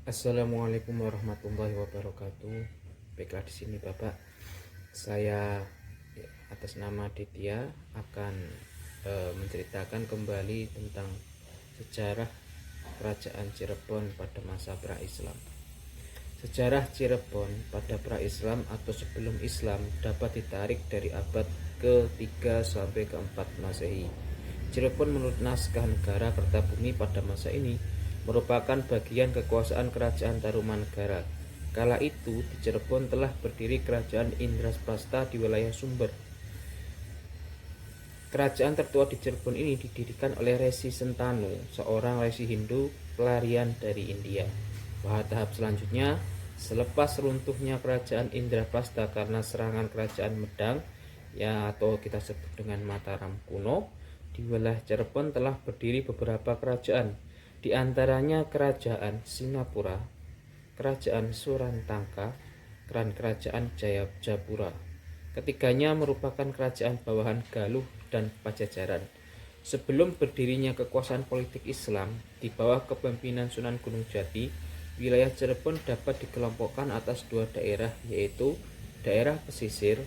Assalamualaikum warahmatullahi wabarakatuh. Baiklah, di sini Bapak, saya atas nama Ditya akan menceritakan kembali tentang sejarah Kerajaan Cirebon pada masa pra-Islam. Sejarah Cirebon pada pra-Islam atau sebelum Islam dapat ditarik dari abad ke-3 sampai ke-4 Masehi. Cirebon menurut naskah negara Kertabumi pada masa ini merupakan bagian kekuasaan Kerajaan Tarumanegara. Kala itu di Cirebon telah berdiri Kerajaan Indraprasta di wilayah Sumber. Kerajaan tertua di Cirebon ini didirikan oleh Resi Sentanu, seorang resi Hindu pelarian dari India. Pada tahap selanjutnya, selepas runtuhnya Kerajaan Indraprasta karena serangan Kerajaan Medang, atau kita sebut dengan Mataram kuno, di wilayah Cirebon telah berdiri beberapa kerajaan, di antaranya Kerajaan Singapura, Kerajaan Surantangka, dan Kerajaan Jayapura. Ketiganya merupakan kerajaan bawahan Galuh dan Pajajaran. Sebelum berdirinya kekuasaan politik Islam di bawah kepemimpinan Sunan Gunung Jati, wilayah Cirebon dapat dikelompokkan atas dua daerah, yaitu daerah pesisir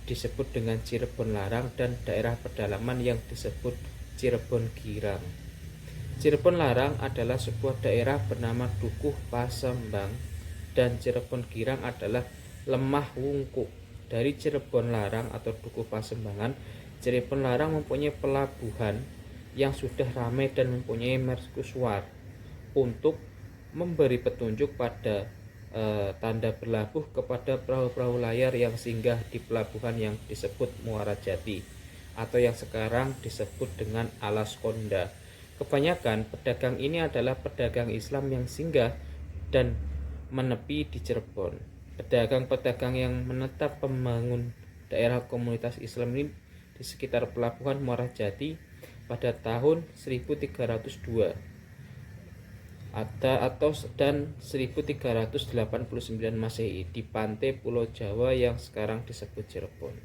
disebut dengan Cirebon Larang dan daerah pedalaman yang disebut Cirebon Girang. Cirebon Larang adalah sebuah daerah bernama Dukuh Pasembang dan Cirebon Girang adalah Lemah Wungkuk. Dari Cirebon Larang atau Dukuh Pasembangan, Cirebon Larang mempunyai pelabuhan yang sudah ramai dan mempunyai mercusuar untuk memberi petunjuk pada tanda berlabuh kepada perahu-perahu layar yang singgah di pelabuhan yang disebut Muara Jati atau yang sekarang disebut dengan Alas Konda. Kebanyakan pedagang ini adalah pedagang Islam yang singgah dan menepi di Cirebon. Pedagang-pedagang yang menetap membangun daerah komunitas Islam ini di sekitar pelabuhan Muara Jati pada tahun 1302 dan 1389 Masehi di pantai Pulau Jawa yang sekarang disebut Cirebon.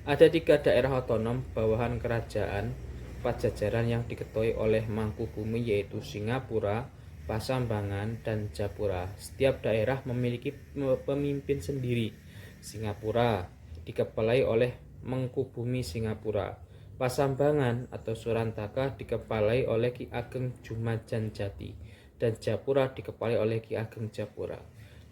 Ada 3 daerah otonom bawahan Kerajaan Pajajaran yang diketuai oleh Mangkubumi, yaitu Singapura, Pasambangan, dan Japura. Setiap daerah memiliki pemimpin sendiri. Singapura dikepalai oleh Mangkubumi Singapura. Pasambangan atau Surantaka dikepalai oleh Ki Ageng Jumajan Jati, dan Japura dikepalai oleh Ki Ageng Japura.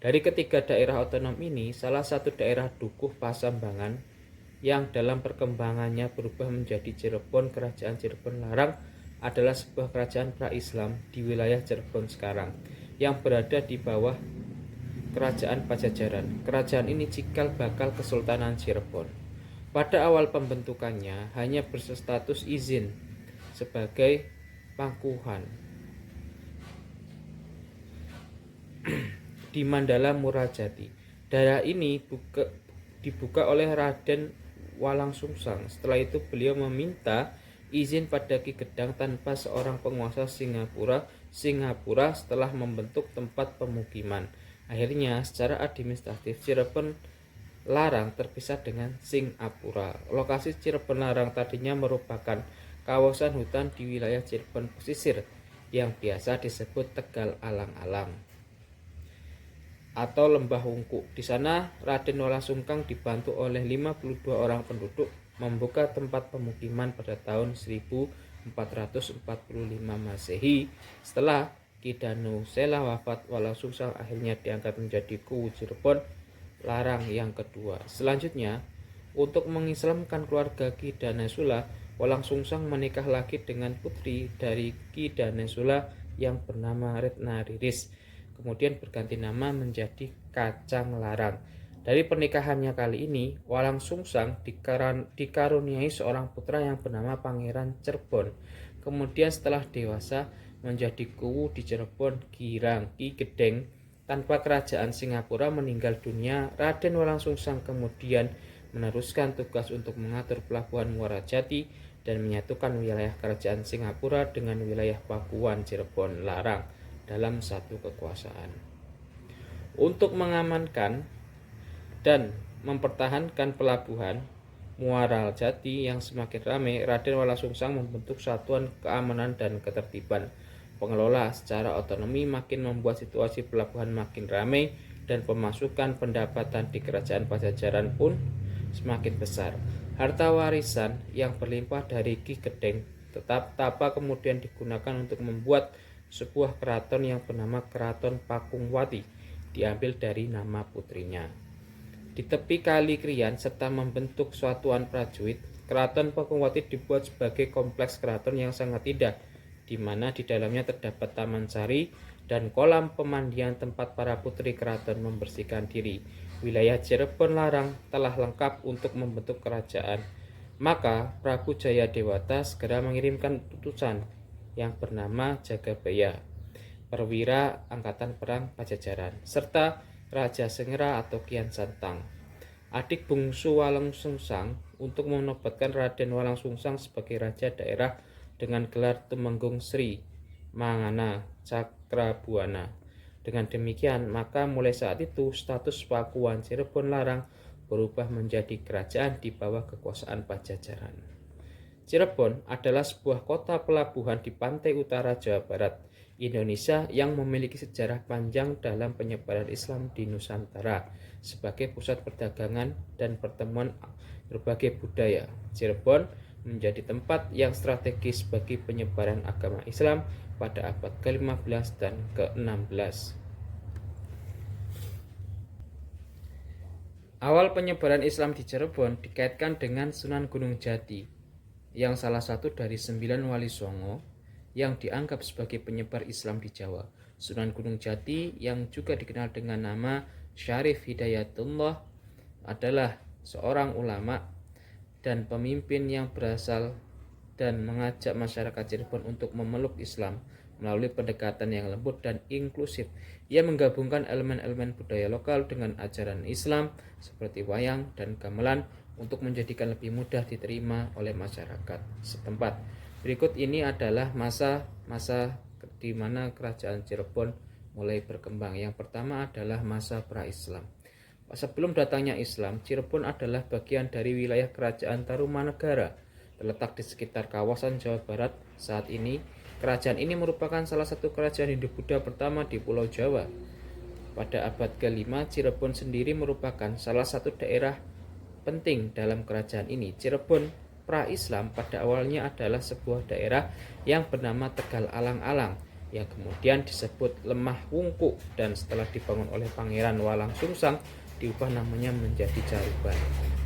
Dari ketiga daerah otonom ini, salah satu daerah Dukuh Pasambangan yang dalam perkembangannya berubah menjadi Cirebon, Kerajaan Cirebon Larang, adalah sebuah kerajaan pra-Islam di wilayah Cirebon sekarang yang berada di bawah Kerajaan Pajajaran. Kerajaan ini cikal bakal Kesultanan Cirebon. Pada awal pembentukannya hanya berstatus izin sebagai pangkuhan di Mandala Murajati. Daerah ini dibuka oleh Raden Walangsungsang. Setelah itu beliau meminta izin pada Ki Gedang tanpa seorang penguasa Singapura setelah membentuk tempat pemukiman. Akhirnya secara administratif Cirebon Larang terpisah dengan Singapura. Lokasi Cirebon Larang tadinya merupakan kawasan hutan di wilayah Cirebon pesisir yang biasa disebut Tegal Alang-alang atau Lembah Wungkuk. Di sana Raden Walangsungsang dibantu oleh 52 orang penduduk membuka tempat pemukiman pada tahun 1445 Masehi. Setelah Ki Danusela wafat, Walangsungsang akhirnya diangkat menjadi Kuwu Cirebon Larang yang kedua. Selanjutnya, untuk mengislamkan keluarga Ki Danusela, Walangsungsang menikah lagi dengan putri dari Ki Danusela yang bernama Retna Riris, kemudian berganti nama menjadi Kacang Larang. Dari pernikahannya kali ini, Walangsungsang dikaruniai seorang putra yang bernama Pangeran Cirebon. Kemudian setelah dewasa menjadi Kuwu di Cirebon Girang. Ki Gedeng tanpa kerajaan Singapura meninggal dunia. Raden Walangsungsang kemudian meneruskan tugas untuk mengatur pelabuhan Muara Jati dan menyatukan wilayah kerajaan Singapura dengan wilayah Pakuan Cirebon Larang dalam satu kekuasaan. Untuk mengamankan dan mempertahankan pelabuhan Muara Jati yang semakin ramai, Raden Walangsungsang membentuk Satuan Keamanan dan Ketertiban. Pengelola secara otonomi makin membuat situasi pelabuhan makin ramai dan pemasukan pendapatan di kerajaan Pajajaran pun semakin besar. Harta warisan yang berlimpah dari Ki Gedeng tetap Tapa kemudian digunakan untuk membuat sebuah keraton yang bernama Keraton Pakungwati, diambil dari nama putrinya. Di tepi Kali Krian serta membentuk satuan prajurit, Keraton Pakungwati dibuat sebagai kompleks keraton yang sangat indah, di mana di dalamnya terdapat taman sari dan kolam pemandian tempat para putri keraton membersihkan diri. Wilayah Cirebon Larang telah lengkap untuk membentuk kerajaan. Maka Prabu Jayadewata segera mengirimkan utusan yang bernama Jagabaya, perwira angkatan perang Pajajaran, serta Raja Sengera atau Kian Santang, adik bungsu Walang Sungsang, untuk menobatkan Raden Walang Sungsang sebagai raja daerah dengan gelar Tumenggung Sri Mangana Cakrabuana. Dengan demikian, maka mulai saat itu status Pakuan Cirebon Larang berubah menjadi kerajaan di bawah kekuasaan Pajajaran. Cirebon adalah sebuah kota pelabuhan di pantai utara Jawa Barat, Indonesia yang memiliki sejarah panjang dalam penyebaran Islam di Nusantara sebagai pusat perdagangan dan pertemuan berbagai budaya. Cirebon menjadi tempat yang strategis bagi penyebaran agama Islam pada abad ke-15 dan ke-16. Awal penyebaran Islam di Cirebon dikaitkan dengan Sunan Gunung Jati, yang salah satu dari 9 wali songo yang dianggap sebagai penyebar Islam di Jawa. Sunan Gunung Jati, yang juga dikenal dengan nama Syarif Hidayatullah, adalah seorang ulama dan pemimpin yang berasal dan mengajak masyarakat Cirebon untuk memeluk Islam melalui pendekatan yang lembut dan inklusif. Ia menggabungkan elemen-elemen budaya lokal dengan ajaran Islam seperti wayang dan gamelan untuk menjadikan lebih mudah diterima oleh masyarakat setempat. Berikut ini adalah masa-masa di mana kerajaan Cirebon mulai berkembang. Yang pertama adalah masa pra-Islam. Sebelum datangnya Islam, Cirebon adalah bagian dari wilayah kerajaan Tarumanegara, terletak di sekitar kawasan Jawa Barat saat ini. Kerajaan ini merupakan salah satu kerajaan Hindu-Buddha pertama di Pulau Jawa. Pada abad ke-5, Cirebon sendiri merupakan salah satu daerah penting dalam kerajaan ini. Cirebon pra-Islam pada awalnya adalah sebuah daerah yang bernama Tegal Alang-Alang, yang kemudian disebut Lemah Wungkuk, dan setelah dibangun oleh Pangeran Walang Sungsang diubah namanya menjadi Caruban.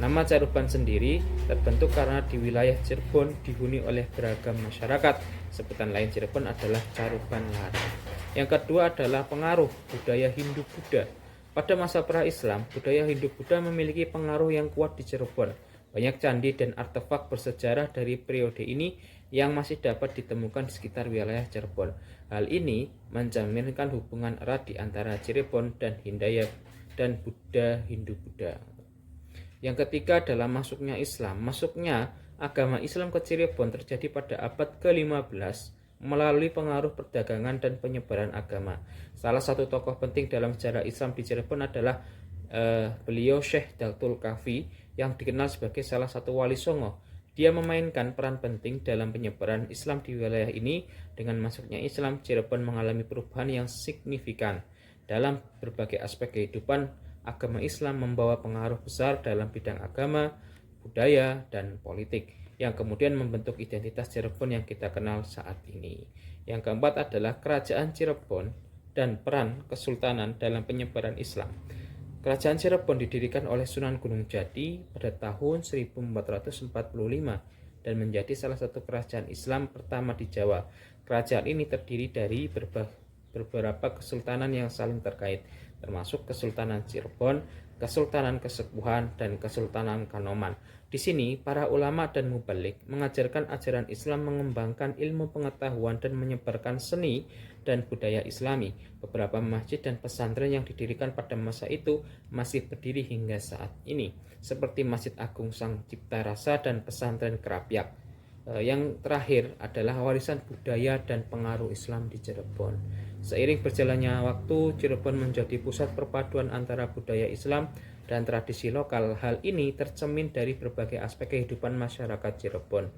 Nama Caruban sendiri terbentuk karena di wilayah Cirebon dihuni oleh beragam masyarakat. Sebutan lain Cirebon adalah Caruban Larang. Yang kedua adalah pengaruh budaya Hindu-Buddha. Pada masa pra-Islam, budaya Hindu-Buddha memiliki pengaruh yang kuat di Cirebon. Banyak candi dan artefak bersejarah dari periode ini yang masih dapat ditemukan di sekitar wilayah Cirebon. Hal ini mencerminkan hubungan erat di antara Cirebon dan Hindaya dan Buddha Hindu-Buddha. Yang ketiga adalah masuknya Islam. Masuknya agama Islam ke Cirebon terjadi pada abad ke-15 melalui pengaruh perdagangan dan penyebaran agama. Salah satu tokoh penting dalam sejarah Islam di Cirebon adalah beliau Syekh Datul Kafi, yang dikenal sebagai salah satu wali songo. Dia memainkan peran penting dalam penyebaran Islam di wilayah ini. Dengan masuknya Islam, Cirebon mengalami perubahan yang signifikan dalam berbagai aspek kehidupan. Agama Islam membawa pengaruh besar dalam bidang agama, budaya, dan politik, yang kemudian membentuk identitas Cirebon yang kita kenal saat ini. Yang keempat adalah Kerajaan Cirebon dan peran Kesultanan dalam penyebaran Islam. Kerajaan Cirebon didirikan oleh Sunan Gunung Jati pada tahun 1445 dan menjadi salah satu kerajaan Islam pertama di Jawa. Kerajaan ini terdiri dari beberapa kesultanan yang saling terkait, termasuk Kesultanan Cirebon, Kesultanan Kesepuhan, dan Kesultanan Kanoman. Di sini, para ulama dan mubalik mengajarkan ajaran Islam, mengembangkan ilmu pengetahuan, dan menyebarkan seni dan budaya Islami. Beberapa masjid dan pesantren yang didirikan pada masa itu masih berdiri hingga saat ini, seperti Masjid Agung Sang Cipta Rasa dan Pesantren Kerapiak. Yang terakhir adalah warisan budaya dan pengaruh Islam di Cirebon. Seiring berjalannya waktu, Cirebon menjadi pusat perpaduan antara budaya Islam dan tradisi lokal. Hal ini tercermin dari berbagai aspek kehidupan masyarakat Cirebon.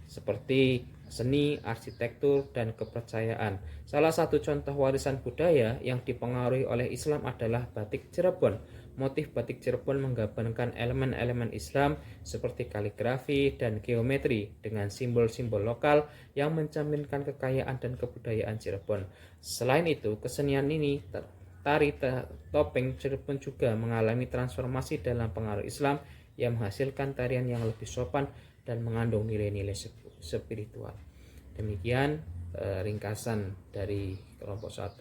seperti seni, arsitektur, dan kepercayaan. Salah satu contoh warisan budaya yang dipengaruhi oleh Islam adalah batik Cirebon. Motif batik Cirebon menggambarkan elemen-elemen Islam seperti kaligrafi dan geometri dengan simbol-simbol lokal yang mencerminkan kekayaan dan kebudayaan Cirebon. Selain itu, kesenian ini tari topeng Cirebon juga mengalami transformasi dalam pengaruh Islam yang menghasilkan tarian yang lebih sopan dan mengandung nilai-nilai spiritual. Demikian ringkasan dari kelompok 1.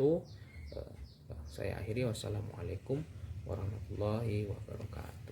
Saya akhiri. Wassalamualaikum warahmatullahi wabarakatuh.